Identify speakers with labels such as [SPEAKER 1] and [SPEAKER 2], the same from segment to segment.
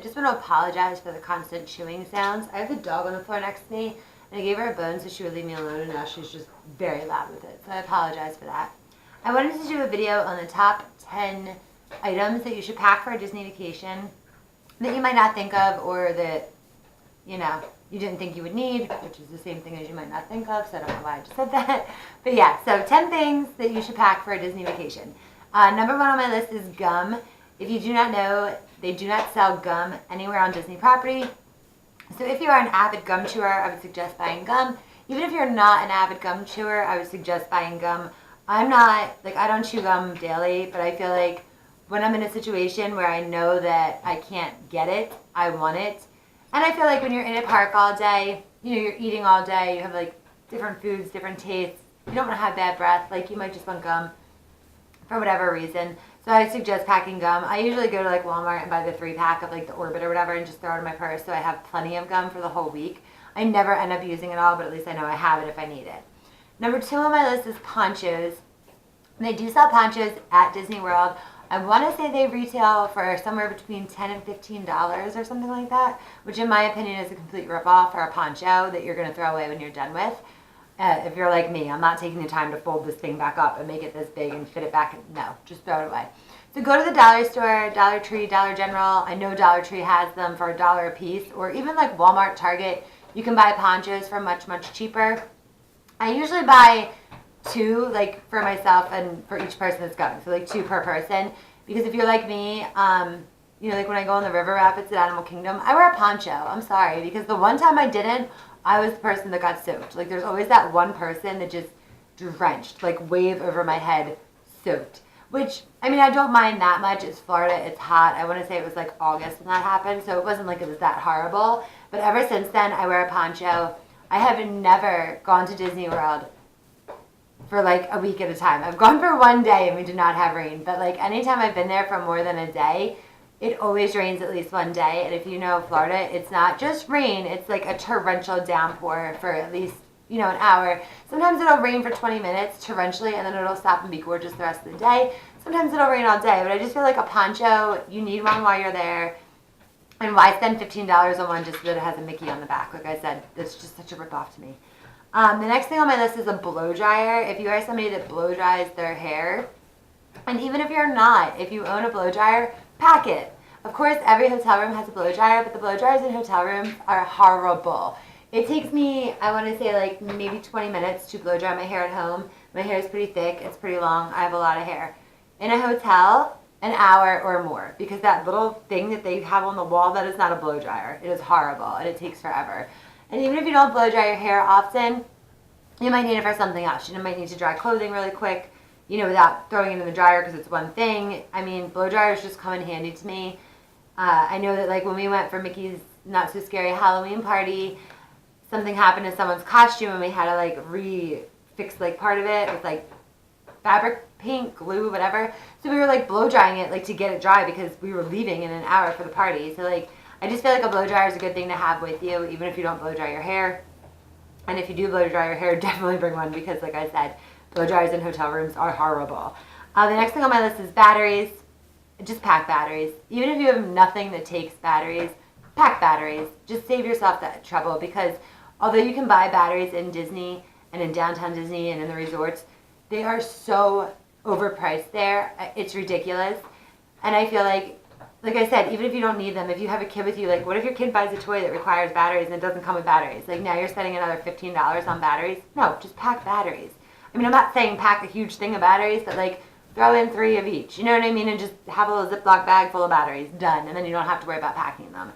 [SPEAKER 1] just want to apologize for the constant chewing sounds. I have the dog on the floor next to me, and I gave her a bone so she would leave me alone, and now she's just very loud with it. So I apologize for that. I wanted to do a video on the top 10 items that you should pack for a Disney vacation that you might not think of, or that, you know, you didn't think you would need, which is the same thing as you might not think of, so I don't know why I just said that. But yeah, so 10 things that you should pack for a Disney vacation. Number one on my list is gum. If you do not know, they do not sell gum anywhere on Disney property. So if you are an avid gum chewer, I would suggest buying gum. Even if you're not an avid gum chewer, I would suggest buying gum. I'm not, like, I don't chew gum daily, but I feel like when I'm in a situation where I know that I can't get it, I want it. And I feel like when you're in a park all day, you know, you're eating all day, you have like different foods, different tastes, you don't want to have bad breath, like you might just want gum for whatever reason. So I suggest packing gum. I usually go to like Walmart and buy the 3-pack of like the Orbit or whatever and just throw it in my purse so I have plenty of gum for the whole week. I never end up using it all, but at least I know I have it if I need it. Number 2 on my list is ponchos. They do sell ponchos at Disney World. I want to say they retail for somewhere between $10 and $15 or something like that, which in my opinion is a complete ripoff for a poncho that you're going to throw away when you're done with. If you're like me, I'm not taking the time to fold this thing back up and make it this big and fit it back. No, just throw it away. So go to the dollar store, Dollar Tree, Dollar General. I know Dollar Tree has them for $1 a piece, or even like Walmart, Target. You can buy ponchos for much, much cheaper. I usually buy 2, like for myself and for each person that's going, so like 2 per person, because if you're like me, you know, like when I go on the river rapids at Animal Kingdom, I wear a poncho. I'm sorry, because the one time I didn't, I was the person that got soaked. Like there's always that one person that just drenched, like wave over my head, soaked, which, I mean, I don't mind that much. It's Florida, it's hot. I want to say it was like August when that happened, so it wasn't like it was that horrible, but ever since then, I wear a poncho. I have never gone to Disney World for like a week at a time. I've gone for one day and we did not have rain, but like anytime I've been there for more than a day, it always rains at least one day. And if you know Florida, it's not just rain, it's like a torrential downpour for at least, you know, an hour. Sometimes it'll rain for 20 minutes torrentially and then it'll stop and be gorgeous the rest of the day. Sometimes it'll rain all day, but I just feel like a poncho, you need one while you're there. And why spend $15 on one just so that it has a Mickey on the back? Like I said, it's just such a ripoff to me. The next thing on my list is a blow dryer. If you are somebody that blow dries their hair, and even if you're not, if you own a blow dryer, pack it. Of course, every hotel room has a blow dryer, but the blow dryers in hotel rooms are horrible. It takes me, I want to say like maybe 20 minutes to blow dry my hair at home. My hair is pretty thick, it's pretty long, I have a lot of hair. In a hotel, an hour or more, because that little thing that they have on the wall, that is not a blow dryer. It is horrible, and it takes forever. And even if you don't blow dry your hair often, you might need it for something else. You might need to dry clothing really quick, you know, without throwing it in the dryer because it's one thing. I mean, blow dryers just come in handy to me. I know that like when we went for Mickey's Not So Scary Halloween party, something happened to someone's costume and we had to like fix like part of it with like fabric paint, glue, whatever. So we were like blow drying it like to get it dry because we were leaving in an hour for the party. So like I just feel like a blow dryer is a good thing to have with you, even if you don't blow dry your hair. And if you do blow dry your hair, definitely bring one because, like I said, blow dryers in hotel rooms are horrible. The next thing on my list is batteries. Just pack batteries. Even if you have nothing that takes batteries, pack batteries. Just save yourself that trouble because although you can buy batteries in Disney and in downtown Disney and in the resorts, they are so overpriced there. It's ridiculous. And I feel like I said, even if you don't need them, if you have a kid with you, like what if your kid buys a toy that requires batteries and it doesn't come with batteries? Like now you're spending another $15 on batteries? No, just pack batteries. I mean, I'm not saying pack a huge thing of batteries, but like throw in 3 of each. You know what I mean? And just have a little Ziploc bag full of batteries. Done. And then you don't have to worry about packing them.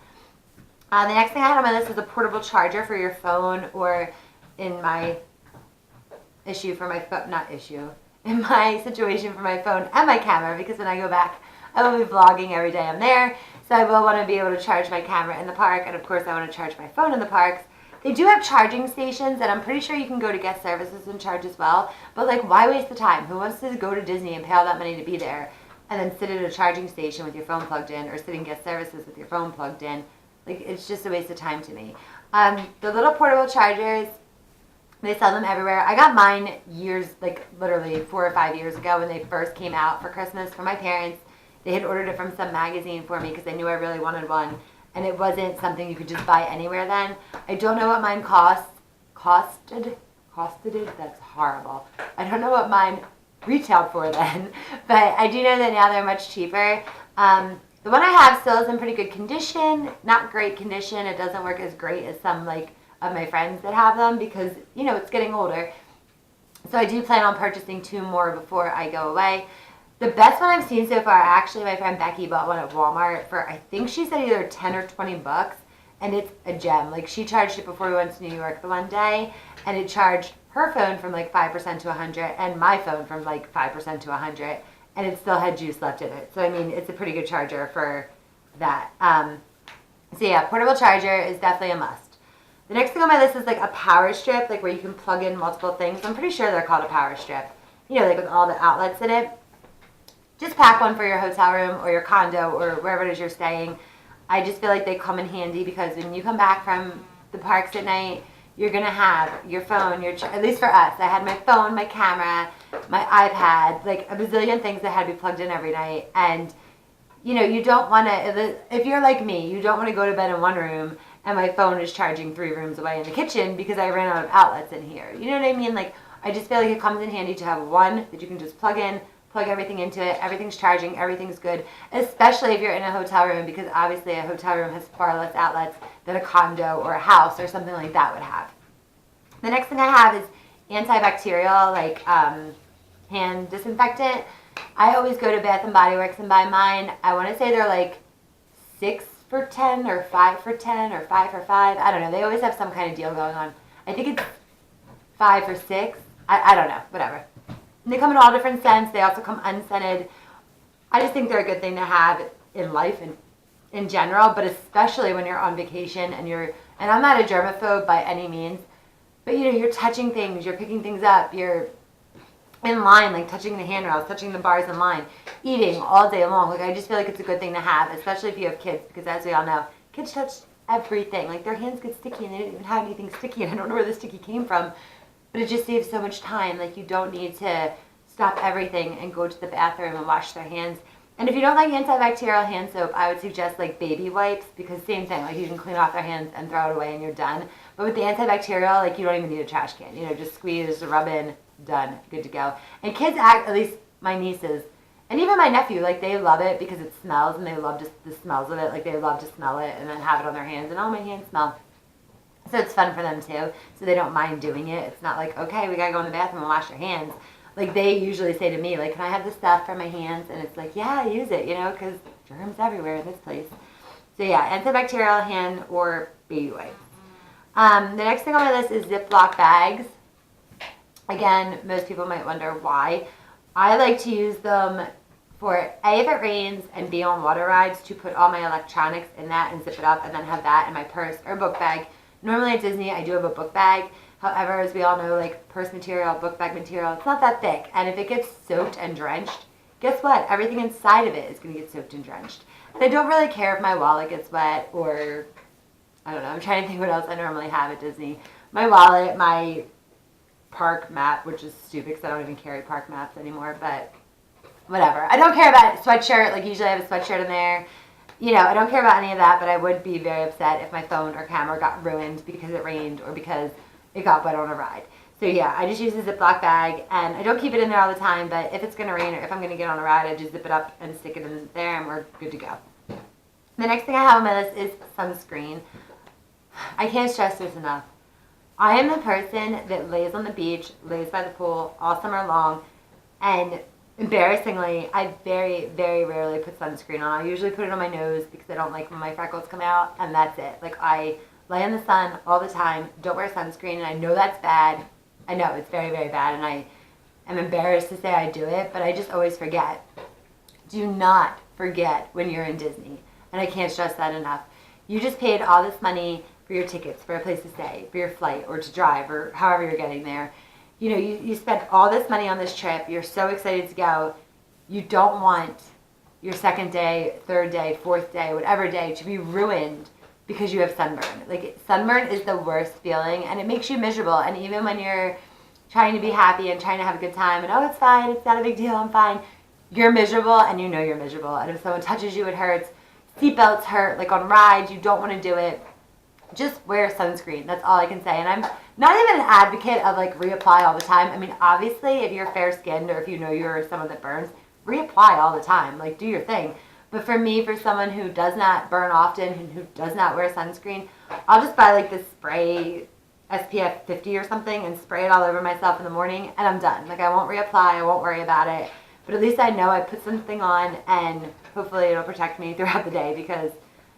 [SPEAKER 1] The next thing I had on my list is a portable charger for your phone, or in my issue for my phone, not issue, in my situation for my phone and my camera, because when I go back, I will be vlogging every day I'm there, so I will want to be able to charge my camera in the park, and of course I want to charge my phone in the parks. They do have charging stations, and I'm pretty sure you can go to guest services and charge as well, but like why waste the time? Who wants to go to Disney and pay all that money to be there, and then sit at a charging station with your phone plugged in, or sit in guest services with your phone plugged in? Like, it's just a waste of time to me. The little portable chargers, they sell them everywhere. I got mine years, like literally 4 or 5 years ago when they first came out for Christmas for my parents. They had ordered it from some magazine for me because they knew I really wanted one. and it wasn't something you could just buy anywhere then. I don't know what mine costed, that's horrible. I don't know what mine retailed for then, but I do know that now they're much cheaper. The one I have still is in pretty good condition, not great condition. It doesn't work as great as some like of my friends that have them because, you know, it's getting older. So I do plan on purchasing 2 more before I go away. The best one I've seen so far, actually, my friend Becky bought one at Walmart for, I think she said either 10 or 20 bucks, and it's a gem. Like, she charged it before we went to New York the one day, and it charged her phone from like 5% to 100, and my phone from like 5% to 100, and it still had juice left in it. So, I mean, it's a pretty good charger for that. So, yeah, portable charger is definitely a must. The next thing on my list is like a power strip, like where you can plug in multiple things. I'm pretty sure they're called a power strip. You know, like with all the outlets in it. Just pack one for your hotel room or your condo or wherever it is you're staying. I just feel like they come in handy because when you come back from the parks at night, you're going to have your phone, at least for us. I had my phone, my camera, my iPad, like a bazillion things that had to be plugged in every night. And, you know, you don't want to, if you're like me, you don't want to go to bed in one room and my phone is charging 3 rooms away in the kitchen because I ran out of outlets in here. You know what I mean? Like, I just feel like it comes in handy to have one that you can just plug in, plug everything into it, everything's charging, everything's good, especially if you're in a hotel room because obviously a hotel room has far less outlets than a condo or a house or something like that would have. The next thing I have is antibacterial, like hand disinfectant. I always go to Bath & Body Works and buy mine. I want to say they're like 6 for $10 or 5 for $10 or 5 for $5. I don't know. They always have some kind of deal going on. I think it's 5 for $6. I don't know. Whatever. And they come in all different scents. They also come unscented. I just think they're a good thing to have in life and in general, but especially when you're on vacation and I'm not a germaphobe by any means, but you know, you're touching things, you're picking things up, you're in line, like touching the handrails, touching the bars in line, eating all day long. Like, I just feel like it's a good thing to have, especially if you have kids, because as we all know, kids touch everything. Like, their hands get sticky and they don't even have anything sticky, and I don't know where the sticky came from, but it just saves so much time. Like, you don't need to stop everything and go to the bathroom and wash their hands. And if you don't like antibacterial hand soap, I would suggest like baby wipes, because same thing, like you can clean off their hands and throw it away and you're done. But with the antibacterial, like you don't even need a trash can. You know, just squeeze, rub in, done, good to go. And kids at least my nieces, and even my nephew, like they love it because it smells and they love just the smells of it. Like they love to smell it and then have it on their hands, and oh, my hands smell. So it's fun for them too, so they don't mind doing it. It's not like, okay, we gotta go in the bathroom and wash your hands. Like, they usually say to me, like, can I have this stuff for my hands? And it's like, yeah, use it, you know, because germs everywhere in this place. So, yeah, antibacterial hand or baby wipes. The next thing on my list is Ziploc bags. Again, most people might wonder why. I like to use them for, A, if it rains, and B, on water rides, to put all my electronics in that and zip it up and then have that in my purse or book bag. Normally at Disney, I do have a book bag. However, as we all know, like purse material, book bag material, it's not that thick. And if it gets soaked and drenched, guess what? Everything inside of it is going to get soaked and drenched. And I don't really care if my wallet gets wet or, I don't know, I'm trying to think what else I normally have at Disney. My wallet, my park map, which is stupid because I don't even carry park maps anymore, but whatever. I don't care about sweatshirt. Like, usually I have a sweatshirt in there. You know, I don't care about any of that, but I would be very upset if my phone or camera got ruined because it rained or because it got wet on a ride. So yeah, I just use a Ziploc bag, and I don't keep it in there all the time, but if it's going to rain or if I'm going to get on a ride, I just zip it up and stick it in there, and we're good to go. The next thing I have on my list is sunscreen. I can't stress this enough. I am the person that lays on the beach, lays by the pool all summer long, and embarrassingly, I very, very rarely put sunscreen on. I usually put it on my nose because I don't like when my freckles come out, and that's it. Like, I lay in the sun all the time, don't wear sunscreen, and I know that's bad. I know it's very, very bad, and I am embarrassed to say I do it, but I just always forget. Do not forget when you're in Disney, and I can't stress that enough. You just paid all this money for your tickets, for a place to stay, for your flight, or to drive, or however you're getting there. You know, you spent all this money on this trip, you're so excited to go. You don't want your second day, third day, fourth day, whatever day to be ruined because you have sunburn. Like, sunburn is the worst feeling, and it makes you miserable. And even when you're trying to be happy and trying to have a good time, and oh, it's fine, it's not a big deal, I'm fine, you're miserable, and you know you're miserable. And if someone touches you, it hurts. Seatbelts hurt, like on rides, you don't want to do it. Just wear sunscreen. That's all I can say. And I'm not even an advocate of like reapply all the time. I mean, obviously, if you're fair skinned or if you know you're someone that burns, reapply all the time. Like, do your thing. But for me, for someone who does not burn often and who does not wear sunscreen, I'll just buy like this spray SPF 50 or something and spray it all over myself in the morning and I'm done. Like, I won't reapply. I won't worry about it. But at least I know I put something on and hopefully it'll protect me throughout the day because,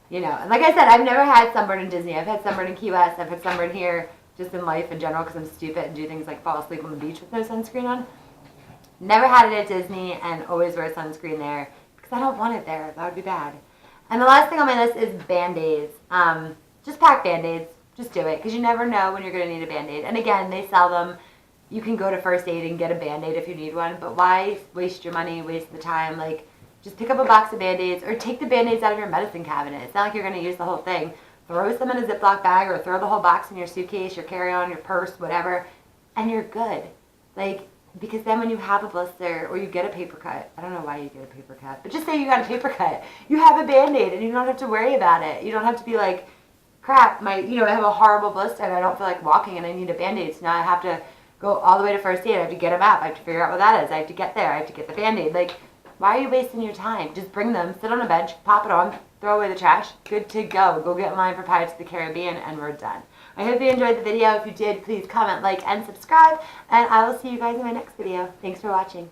[SPEAKER 1] you know, and like I said, I've never had sunburn in Disney. I've had sunburn in Key West. I've had sunburn here just in life in general because I'm stupid and do things like fall asleep on the beach with no sunscreen on. Never had it at Disney and always wear sunscreen there because I don't want it there. That would be bad. And the last thing on my list is Band-Aids. Just pack Band-Aids. Just do it because you never know when you're going to need a Band-Aid. And again, they sell them. You can go to First Aid and get a Band-Aid if you need one. But why waste your money, waste the time? Like, just pick up a box of Band-Aids or take the Band-Aids out of your medicine cabinet. It's not like you're going to use the whole thing. Throw some in a Ziploc bag or throw the whole box in your suitcase, your carry-on, your purse, whatever, and you're good. Like, because then when you have a blister or you get a paper cut, I don't know why you get a paper cut, but just say you got a paper cut, you have a Band-Aid and you don't have to worry about it. You don't have to be like, crap, I have a horrible blister and I don't feel like walking and I need a Band-Aid, so now I have to go all the way to First Aid. I have to get a map. I have to figure out what that is. I have to get there. I have to get the Band-Aid. Like, why are you wasting your time? Just bring them, sit on a bench, pop it on, throw away the trash. Good to go. Go get in line for Pirates of the Caribbean, and we're done. I hope you enjoyed the video. If you did, please comment, like, and subscribe. And I will see you guys in my next video. Thanks for watching.